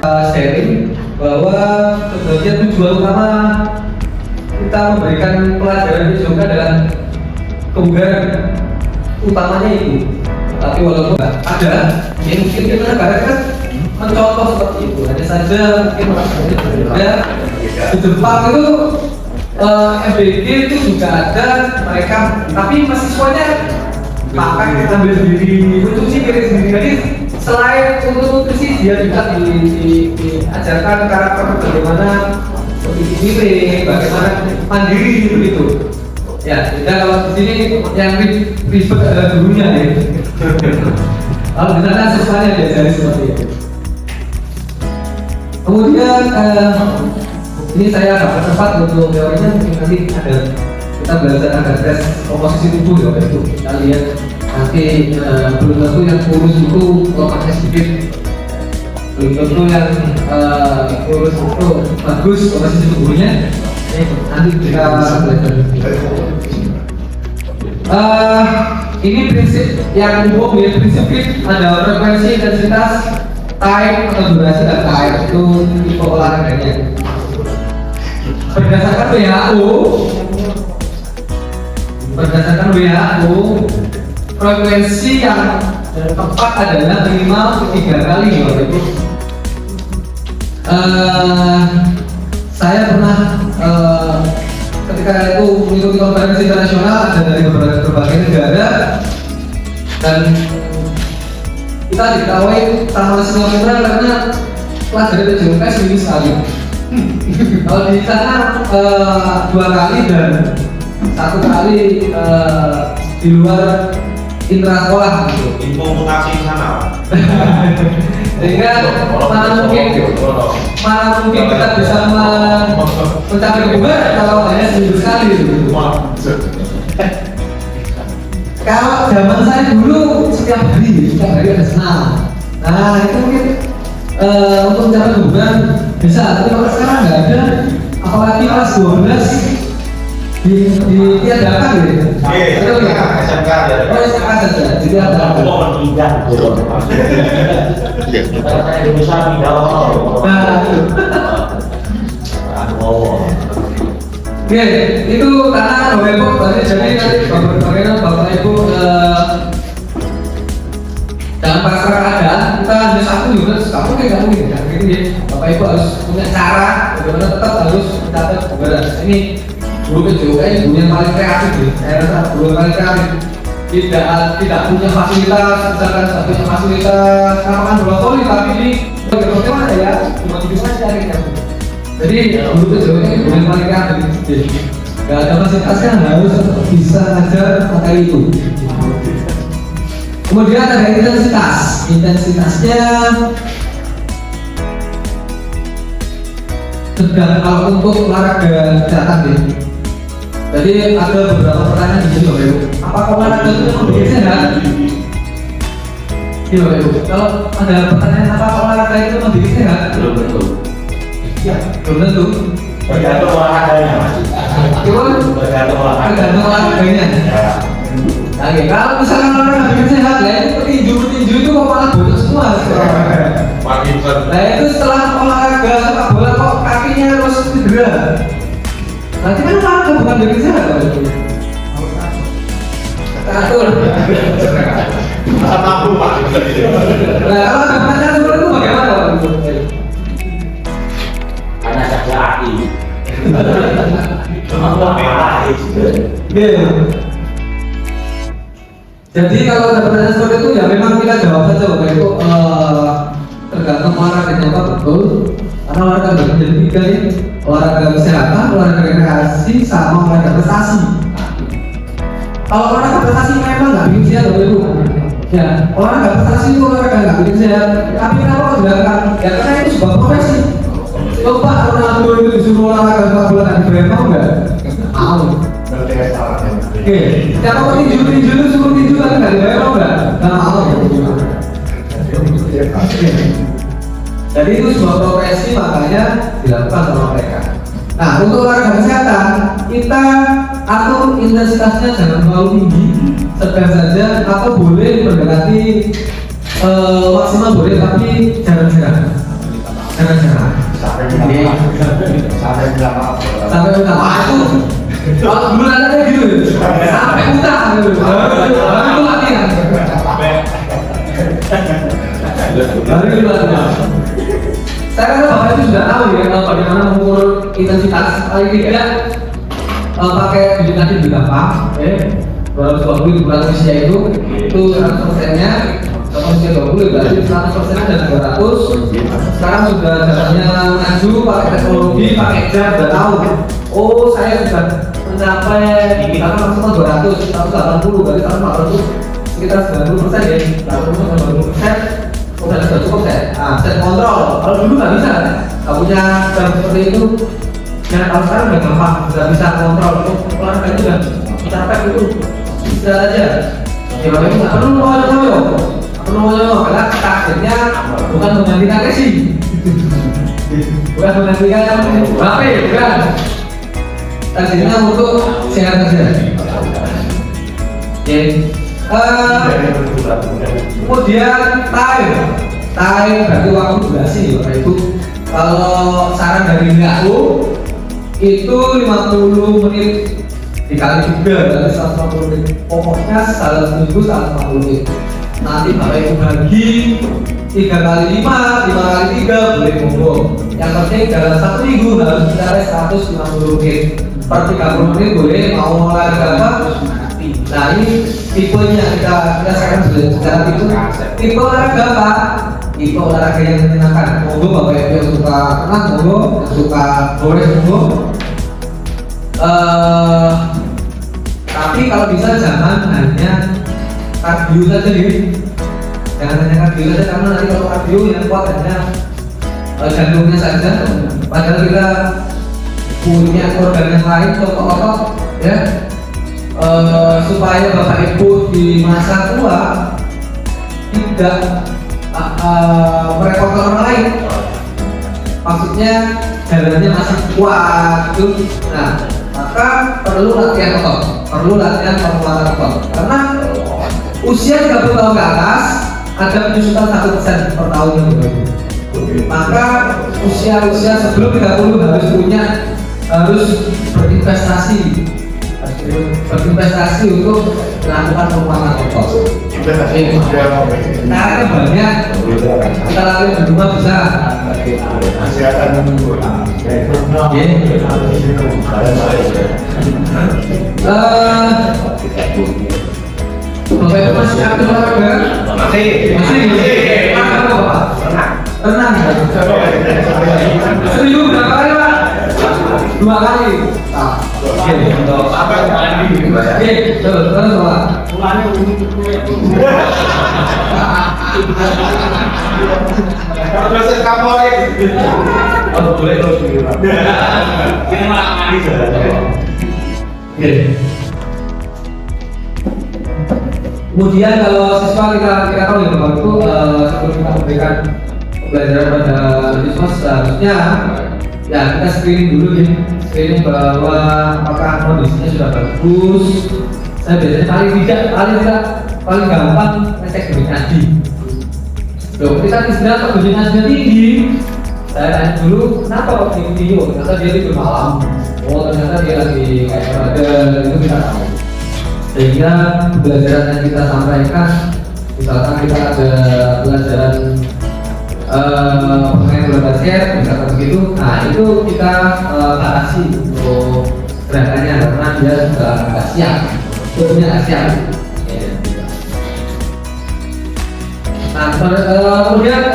sharing bahwa sebenarnya tujuan utama kita memberikan pelajaran itu juga dalam kebugaran utamanya itu. Tapi walaupun ada yang mungkin kita kan mencontoh seperti itu, hanya saja mungkin ada di Jepang itu FBG itu juga ada mereka, tapi mahasiswanya makan ambil sendiri, mencuci piring sendiri. Jadi selain untuk nutrisi dia juga diajarkan karakter bagaimana mencuci piring, bagaimana mandiri begitu. Ya, kita kalau di sini yang ribet adalah gurunya ya. Kalau di sana siswanya diajari seperti itu. Kemudian ini saya dapat tempat untuk teorinya, mungkin nanti ada kita belajar ada tes komposisi tubuh ya itu. Kita lihat nanti belum tentu yang kurus itu lemaknya sedikit, belum tentu yang kurus itu bagus komposisi tubuhnya. Nanti kita belajar. Ini prinsip yang umum ya, prinsip ada frekuensi, intensitas, time atau durasi dan time itu tipe olahraganya. Berdasarkan WHO, frekuensi yang tepat adalah minimal 3 kali yaitu. Saya pernah ketika itu mengikuti konferensi internasional ada dari berbagai negara dan kita diketahui sama Singapura karena pelajaran TJOP seminggu sekali. Kalau di sana 2 kali dan 1 kali di luar intrasekolah gitu. Info mutasi di sana. Sehingga mana mungkin kita bisa mencapai bubar kalau hanya seminggu sekali gitu. Kalau zaman saya dulu setiap hari ada senam. Nah itu mungkin untuk mencapai bubar bisa, tapi kalau sekarang nggak ada, apalagi kelas 12 ditiadakan gitu. Itu ya SMK ya. Oh SMK saja, jadi ada. Indonesia pindah. Oke, itu karena Bapak Ibu berarti jadi nanti Bapak Ibu dalam pasar keadaan kita hanya satu juga, kamu kayak kamu gitu kan? Jadi Bapak Ibu harus punya cara bagaimana tetap harus mencapai kebugaran. Ini guru PJOK guru yang paling kreatif ya. Saya rasa guru yang paling kreatif. Tidak punya fasilitas, misalkan tidak punya fasilitas lapangan bola voli, tapi di bagaimana ya cuma di mana cari kan. Jadi guru PJOK guru yang paling kreatif. Gak ada fasilitasnya harus bisa ajar materi itu. Kemudian ada intensitasnya sedang kalau untuk olahraga kesehatan ya. Jadi ada beberapa pertanyaan di sini Bapak Ibu. Apakah olahraga itu membuat sehat? Iya Bapak Ibu. Kalau ada pertanyaan apakah olahraga itu membuat sehat? Belum tentu. Ya, belum tentu. Tergantung olahraganya Mas. Tergantung olahraganya. Oke, kalau misalkan orang bikin sehat, lah itu petinju itu kok malah bodoh semua. Nah itu setelah olahraga sepak bola kok kakinya terus cedera. Nanti kan olahraga bukan bikin sehat kalau itu. Teratur. Mampu Pak. Nah kalau ada pertanyaan seperti itu bagaimana Pak? Hanya saja ahli. Jadi kalau ada pertanyaan seperti itu ya memang kita jawab saja Bapak Ibu. Tergantung olahraganya apa betul. Karena olahraga menjadi 3 ini, olahraga kesehatan, olahraga rekreasi, sama olahraga prestasi. Kalau olahraga prestasi memang nggak bikin sehat Bapak Ibu. Ya, olahraga prestasi itu olahraga nggak bikin sehat. Tapi kenapa kok dilakukan? Ya karena itu sebuah profesi. Coba Ronaldo itu disuruh olahraga sepak bola dan dibayar mau nggak? Mau. Oke, siapa kok tinju itu suruh tinju tapi nggak dibayar mau nggak? Nggak mau. Jadi itu sebuah profesi makanya dilakukan sama mereka. Nah untuk olahraga kesehatan kita atur intensitasnya jangan terlalu tinggi, sedang saja atau boleh mendekati maksimal boleh tapi jarang-jarang. Jangan. Ini Sampai berapa? sampai utang. Wah itu kalau dulu ada gitu. Sampai utang gitu. Baru itu latihan. Baru itu latihan. Saya rasa Bapak itu sudah tahu ya bagaimana mengukur intensitas paling tidak pakai biji berapa, 220 bulan usia itu 100%-nya, kalau usia 20 berarti 100%-nya dan 200. Sekarang sudah jalannya maju pakai teknologi, pakai jam sudah tahu. Oh saya sudah mencapai misalkan maksimal 200, 180 berarti 140 sekitar 90% ya, 90% udah cukup saya. Nah, set kontrol. Kalau dulu nggak bisa, nggak punya jam seperti itu. Nah, kalau sekarang udah gampang, sudah bisa kontrol. Olahraga itu udah capek itu, bisa aja. Ya, itu nggak perlu ngoyo-ngoyo, karena targetnya bukan menggantikan racing, bukan menggantikan HP, bukan. Targetnya untuk sehat saja. Oke. Kemudian time berarti waktu durasi Bapak Ibu. Kalau saran dari aku itu 50 menit dikali 3 berarti 150 menit. Pokoknya dalam seminggu 150 menit. Nanti Bapak Ibu bagi 3 kali 5 kali 3 boleh monggo. Yang penting dalam 1 minggu harus mencapai 150 menit. Per 30 menit boleh mau olahraga apa? Nah ini tipenya kita sekarang sudah bicara tipe olahraga apa? Tipe olahraga yang menyenangkan. Monggo Bapak Ibu yang suka renang, monggo yang suka gores, monggo. Tapi kalau bisa jangan hanya kardio saja nih. Jangan hanya kardio saja karena nanti kalau kardio yang kuat hanya jantungnya saja. Padahal kita punya organ yang lain, otot-otot ya. Supaya Bapak Ibu di masa tua tidak merepotkan orang lain, maksudnya jalannya masih kuat gitu. Nah, maka perlu latihan otot, perlu latihan penguatan otot. Karena usia 30 tahun ke atas ada penyusutan 1% per tahunnya Bapak Ibu. Maka usia sebelum 30 harus berinvestasi untuk melakukan penguatan otot. Caranya banyak, kita latihan di rumah bisa. Bapak Ibu masih aktif olahraga? Masih. Renang. Seminggu berapa kali Pak? 2 kali. Oke, terus Pak. Terus kaporit. Oh, boleh terus. Ini malah mandi. Oke. Kemudian kalau siswa kita tahu ya Bapak itu sebelum kita memberikan pembelajaran pada siswa seharusnya ya kita screening dulu ya, screening bahwa apakah kondisinya sudah bagus. Saya biasanya paling gampang ngecek denyut nadi. Loh, kita istirahat kok denyut nadinya tinggi. Saya tanya dulu kenapa kok tinggi? Oh, ternyata dia tidur malam. Oh, ternyata dia lagi kayak olahraga, itu kita tahu. Sehingga pembelajaran yang kita sampaikan, misalkan kita ada pelajaran mengenai bola basket, misalkan begitu, nah itu kita batasi untuk gerakannya karena dia sudah nggak siap, tubuhnya nggak siap. Nah, kemudian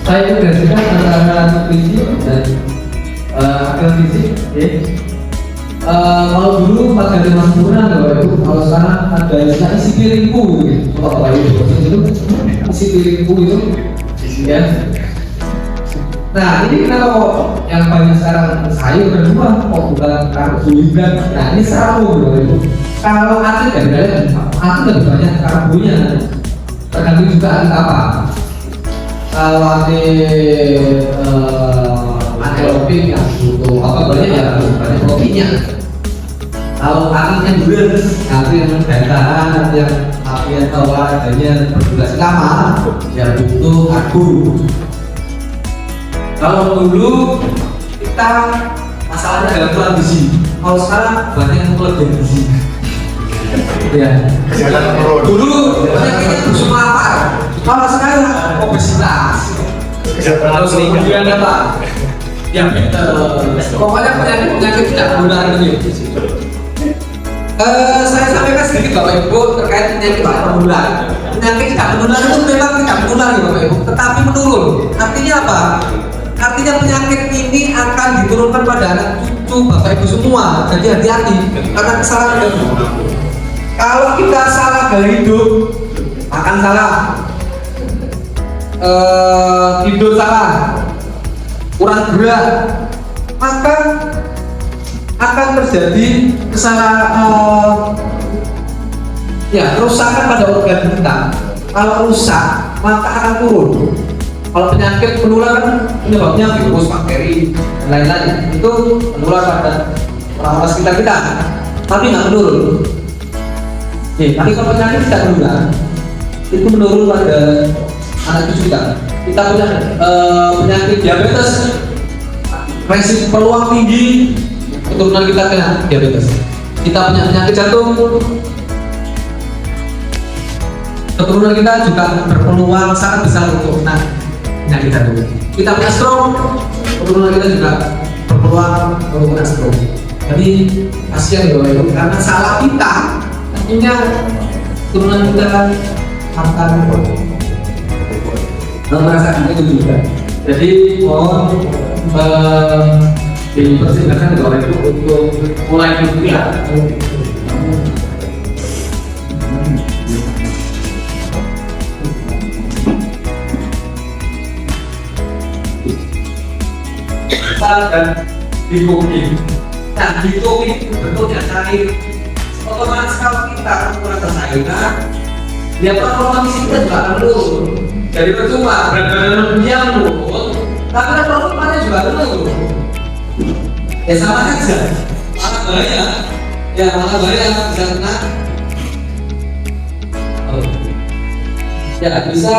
saya integrasikan antara nutrisi dan aktivitas fisik. Kalau dulu pas ada Mas Murah Bapak Ibu, kalau sekarang ada istilah isi piringku gitu. Coba Bapak Ibu itu isi piringku itu ya. Nah ini kenapa kok yang banyak sekarang sayur dan buah kok bukan karbohidrat? Nah ini sarung Bapak Ibu. Kalau atlet ya benar atlet lebih banyak karbonya. Tergantung juga atlet apa. Kalau atlet aerobik yang butuh apa banyak ya banyak proteinnya. Kalau atletnya beres, atlet yang bertahan, yang olahraganya berdurasi lama, ya butuh karbo. Kalau dulu kita masalahnya adalah kurang gizi, kalau sekarang banyak yang kelebihan gizi. Ya. Kesehatan menurun. Dulu penyakitnya busuk lapar, kalau sekarang obesitas. Kesehatan Terus kemudian apa? Pokoknya penyakit tidak menular itu. Saya sampaikan sedikit Bapak Ibu terkait penyakit tidak menular. Penyakit tidak menular itu memang tidak menular ya Bapak Ibu, tetapi menurun. Artinya apa? Artinya penyakit ini akan diturunkan pada anak cucu Bapak Ibu semua. Jadi hati-hati karena kesalahan itu. Kalau kita salah gaya hidup, akan salah. Tidur salah, kurang gerak, maka akan terjadi kesalahan, kerusakan pada organ kita. Kalau rusak, maka akan turun. Kalau penyakit menular penyebabnya virus, bakteri, dan lain-lain itu menular pada orang-orang sekitar kita, tapi nggak menurun. Tapi kalau penyakit tidak menular, itu menurun pada anak cucu kita. Kita punya penyakit diabetes, resiko peluang tinggi keturunan kita kena diabetes. Kita punya penyakit jantung, keturunan kita juga berpeluang sangat besar untuk kena penyakit jantung. Kita punya stroke, keturunan kita juga berpeluang untuk kena stroke. Jadi kasihan ya Bapak, karena salah kita, artinya keturunan kita akan merasakan itu juga. Jadi mohon dipersilakan Bapak Ibu untuk mulai berpihak. Dan dikopi. Nah, dikopi itu bentuknya cair. Otomatis kalau kita merasa cairan, dia performa fisik kita juga akan menurun. Jadi percuma berat-berat dia menurun, tapi performanya juga menurun. Ya sama saja, malah bahaya. Malah bahaya bisa kena. Bisa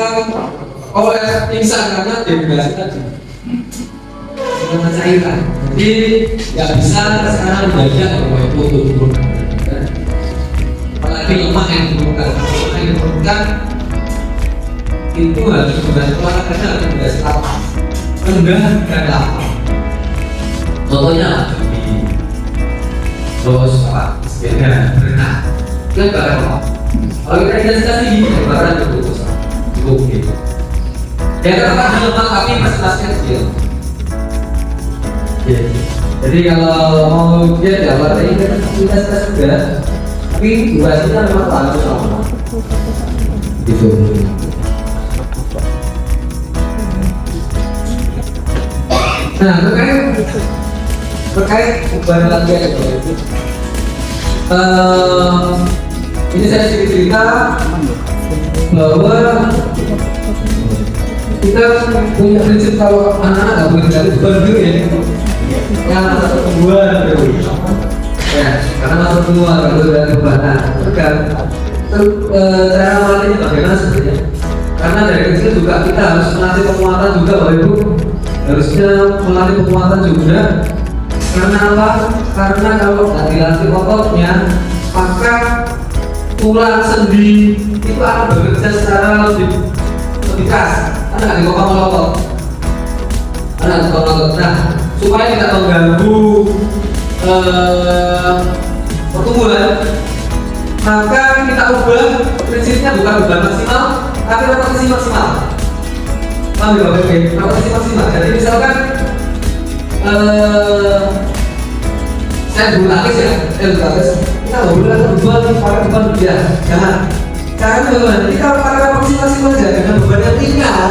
oleh pingsan karena dehidrasi tadi. Karena cairan. Jadi nggak bisa sekarang membaca kalau itu turun. Apalagi lemak yang diperlukan itu harus beras olahraganya harus beras kelapa, rendah dan kelapa. Contohnya terus apa? Sepeda, berenang, itu nggak apa. Kalau kita intensitas tinggi, barang cukup gitu. Ya tetap ada lemak tapi persentasenya kecil. Jadi kalau mau dia dapat ini kan intensitas juga, tapi durasinya memang harus lama. Gitu. Nah, terkait beban latihan itu, ini saya cerita bahwa kita punya prinsip kalau anak-anak nggak boleh dari beban dulu ya, yang masa pertumbuhan ya, karena masa pertumbuhan nggak boleh dari bebanan. Cara melatihnya bagaimana sebenarnya? Karena dari kecil juga kita harus melatih penguatan juga Bapak Ibu. Harusnya melatih penguatan juga. Karena apa? Karena kalau nggak dilatih ototnya, maka tulang sendi itu akan bekerja secara lebih keras. Karena nggak dipotong otot. Nah, supaya tidak mengganggu pertumbuhan, maka kita ubah prinsipnya bukan beban maksimal, tapi repetisi maksimal. Paham ya Bapak Ibu? Repetisi maksimal. Jadi misalkan saya bulu tangkis ya, kita nggak boleh pakai beban dia, jangan. Caranya bagaimana? Jadi kalau pakai repetisi maksimal saja dengan beban yang ringan,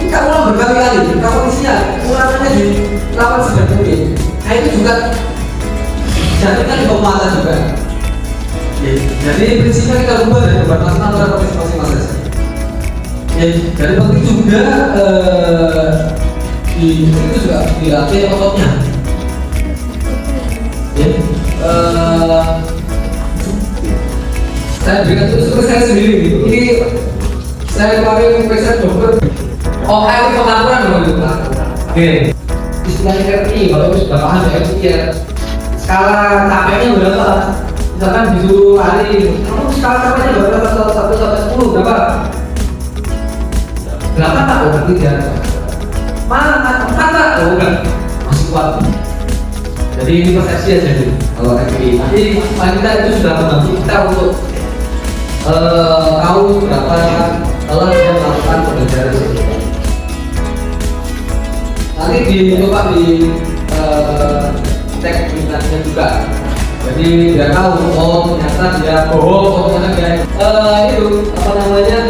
kita ulang berkali-kali. Repetisinya ulangannya dilakukan sebanyak mungkin. Nah itu juga jadikan penguatan juga. Jadi prinsipnya kita ubah dari beban maksimal ke repetisi maksimal saja. Dari waktu itu juga itu juga dilatih ototnya. Saya berikan itu seperti saya sendiri gitu. Ini saya kemarin periksa dokter. Oh, air pengaturan loh itu. Oke, istilahnya RI, kalau sudah paham ya RI ya. Skala capeknya berapa? Misalkan disuruh lari, kamu skala capeknya berapa? 1 sampai 10 berapa? 8 tak? Oh berarti dia mana? 4 tak? Oh enggak, masih kuat. Jadi ini persepsi aja dulu kalau RI. Jadi wanita itu sudah membantu kita untuk tahu berapa telah dia melakukan pembelajaran sosial. Nanti dicoba di cek minatnya juga. Jadi dia tahu, oh ternyata dia bohong, oh ternyata dia itu apa namanya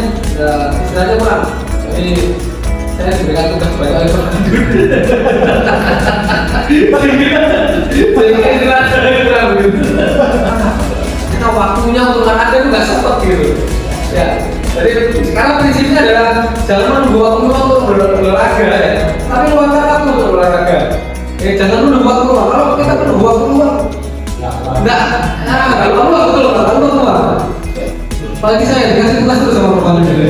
istilahnya kurang. Jadi saya diberikan tugas sebagai oleh kurang gitu. Karena waktunya untuk olahraga itu nggak sempat gitu. Ya, jadi sekarang prinsipnya adalah jangan menunggu waktu untuk berolahraga ya, tapi luangkan waktu untuk berolahraga. Jangan menunggu waktu luang. Kalau kita menunggu waktu luang, nggak perlu waktu luang. Apalagi saya dikasih tugas terus sama Bapak Menteri.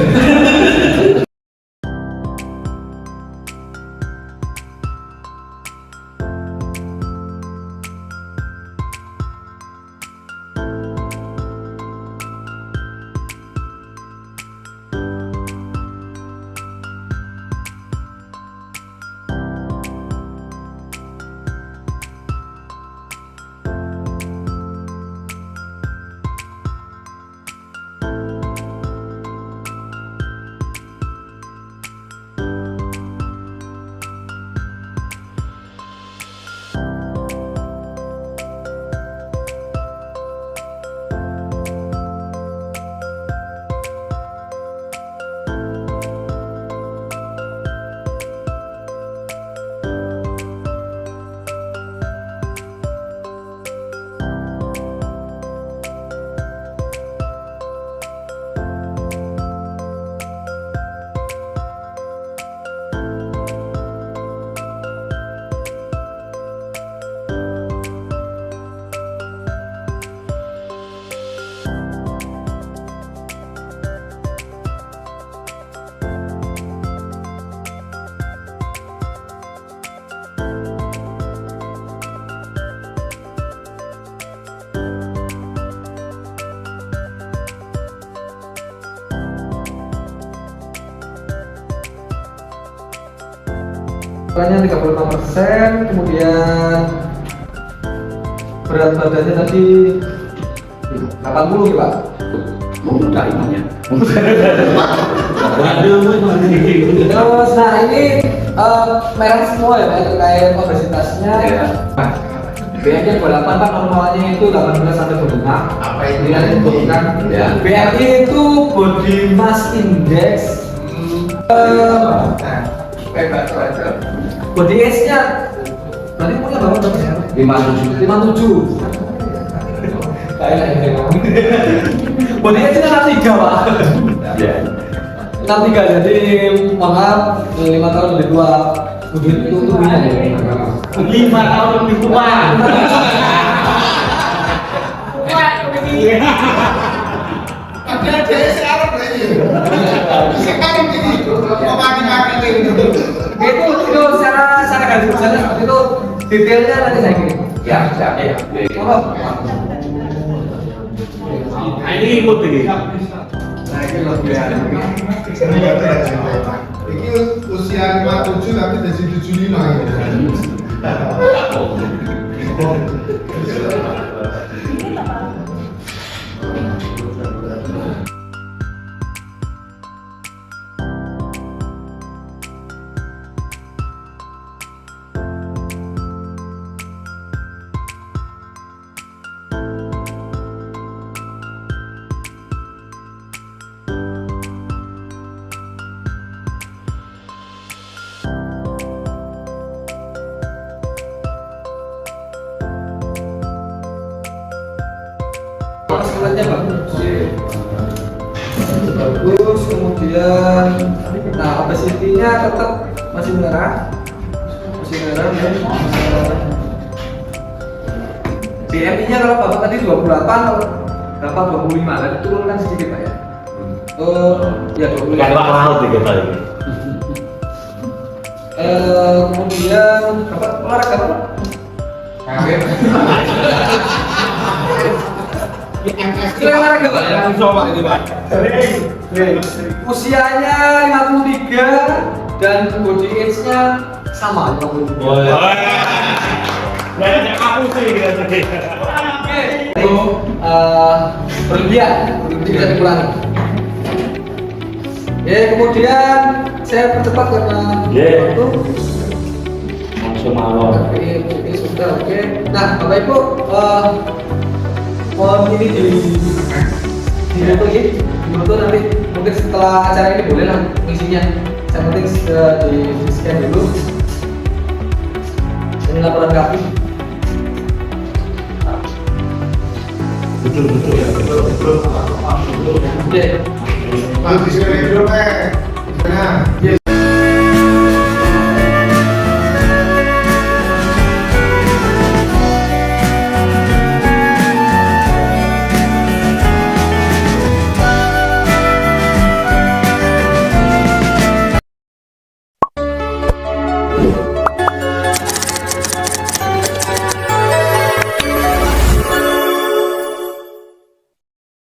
Ukurannya 35%, kemudian berat badannya tadi 80 ya Pak? Mudah ininya. Terus nah ini merah semua ya Pak terkait obesitasnya. BMI 28 Pak, normalnya itu 18 sampai 25. Apa itu yang dibutuhkan? BMI itu body mass index. Body age-nya berarti punya berapa dong ya? 57. Kayak ini ngomong. Body age-nya 63 Pak. 63 jadi maaf 5 tahun lebih tua. Begitu tubuhnya ya. 5 tahun lebih tua. Sekarang ini memakai itu secara garis besarnya seperti itu, detailnya nanti saya kirim. Ya. Ini ikut ini. Nah ini lebih ini usia 57 tapi dari 75 Sekelanya bagus, kemudian nah obesity-nya tetap masih merah ya. BMI-nya kalau Bapak tadi 28, kalau Bapak 25, tadi turunkan sedikit Pak ya. Ya 25. Kan Pak laut gitu tadi. Kemudian apa olahraga apa? Kira olahraga Pak ya? Coba ini Pak. Usianya 53 dan body age-nya sama 53. Banyak aku sih gitu. Itu berlebihan bisa dikurangi. Ya, kemudian saya percepat karena waktu. Langsung mawon. Oke, sudah oke. Nah, Bapak Ibu, mohon ini di foto nanti mungkin setelah acara ini boleh lah isinya. Yang penting di scan dulu. Ini laporan kami. Betul ya. Oke. Kalau di sini dulu, Pak. Nah.